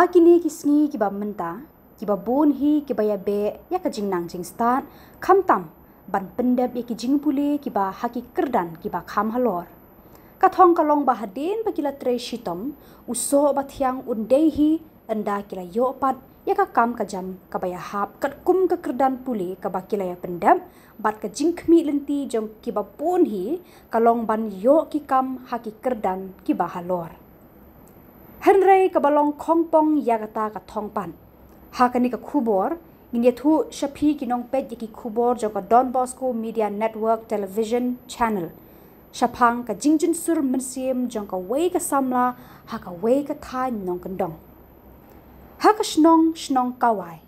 kini kisni kiba menta, kiba bon hi kiba ya be ya ka jing nang jing start, kham tam ban pendep ya ki jing puli kiba haki kerdan kiba kham halor. Kathong kalong bahadin bagila tre shitom, uso bathiang undehi anda kila yopat ya ka kam ka jam kabaya hap kat kum ka kerdan puli kaba kila ya pendep, bat ka jing khmi lenti jong kiba bon hi kalong ban yo ki kam haki kerdan kiba halor. Henry kabalong kongpong yagata ka thongpan. Hakani ka khubor, nginyathu shapi kinong pet yaki khubor joka Don Bosco Media Network Television Channel. Shapang ka jingjun sur mensim jong ka wei ka samla, haka wei ka thai nong kandong. Haka shnong kawai.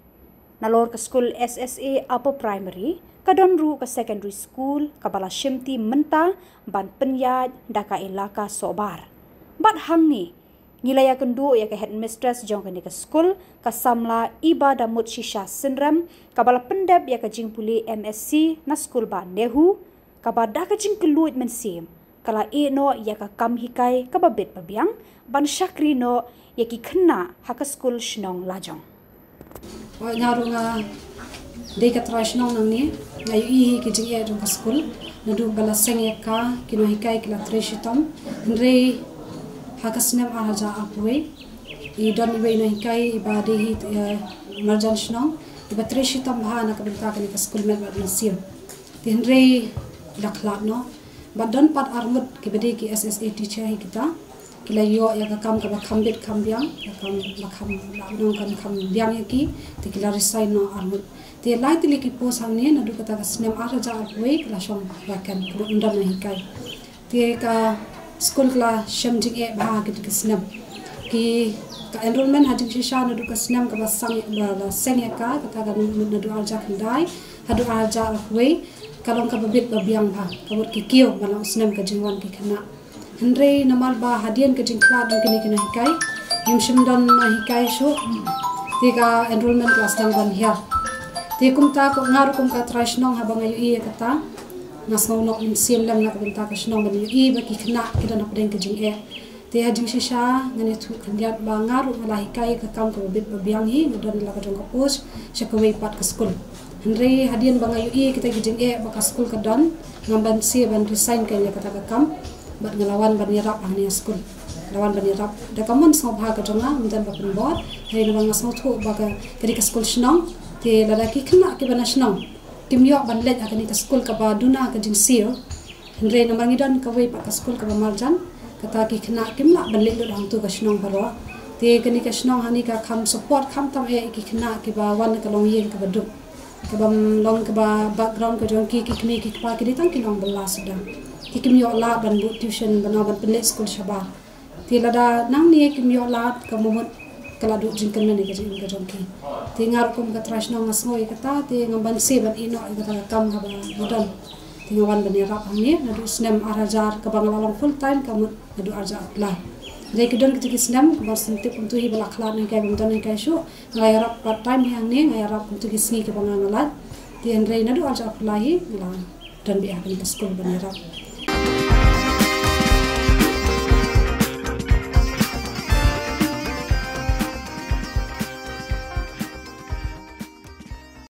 Nalor ka school SSA Upper Primary, ka donru ka secondary school, kabala shimti menta, ban penyaj, daka ilaka sobar. Bat hang ni, ngilaya kendu ya ke headmistress jong ke nika school ka samla iba damut shisha syndrome kabala pendep ya ke jingpuli MSc na school ba nehu kabada ka jing keluit mensim kala e no ya ka kam hikai kababet pabiang ban shakri no ya ki khna ha ka school shnong lajong wa ngaru nga de ka trashnong nang ni ngai i ki jing ya jong ka school nadu bala seng ya ka kino hikai kila treshitom re hakasnem araja apwe I don iwe na hikai ibade hi marjan shnong iba treshitom bahana ka benta ka ni ka school met ba sim tinre dakhlat no badon pat armut ke bede ki SSA teacher hi kita kila yo ya ka kam ka khambet khambyang ya kam lakham labnong kan kham byang ki te kila resign no armut te lai tili ki pos hamne na du kata ka snem araja apwe kila shong wakan ku undan na hikai te ka school kla shamjing e bha ki kisnam ki ka enrollment hajing shisha na du kasnam ka basang la senya ka kata ka na du arja khandai hadu arja we kalong ka babit babiang bha kabut ki kio malang snam ka jingwan ki khana henre namal ba hadian ka jingkla dun kini kina hikai yum shimdan na hikai sho ti ka enrollment class tang ban hia ti kumta ko ngaru kum ka trashnong habang ayu i kata nasnong nok sim lam na kabenta ka shnong ban i ba ki khna ki dan apden ka jing e te hajing shisha ngane thu khandiat ba ngaru mala hikai ka kam ka bit ba biang hi ngadon la ka jong ka pos shakawei pat ka school henre hadian ba ngayu i kita ki jing e ba ka school ka don ngamban si ban resign ka ya kata ka kam bat ngalawan ban yarap ahni school lawan ban yarap da kamon so bha ka jonga mundan ba pun bot he na ba ngasmo thu ba ka ka school shnong te lalaki khna ki ban shnong timyo banlet akani ka school ka ba duna ka jing sio henre na mangidon ka wei pa ka school ka ba marjan kata ki khna kimla banlet lo dang tu ka shnong baro te kani ka shnong hani ka kham support kham tam e ki khna ki ba wan ka long yen ka ba du ka bam long ka ba background ka jong ki khni ki pa ki ditang ki long bala sada ki kimyo la ban bu tuition bana ban banlet school shaba te lada nang ni kimyo la ka momot kala du jingkan na ni ka jing ka jong ki te ngar kum ka trash no ngasmo ikata te ngamban se ban ino ikata kam haba bodan te ngawan ban yarap hamni na du snem arajar ka bang lalong full time kam na du arja la re ki don ki snem bar sinte puntu hi bala khla ni ka bang don ka shu ngai yarap part time yang ni ngai yarap puntu ki sni ka bang ngalat te en re na du arja la hi la don bi akan ka school ban yarap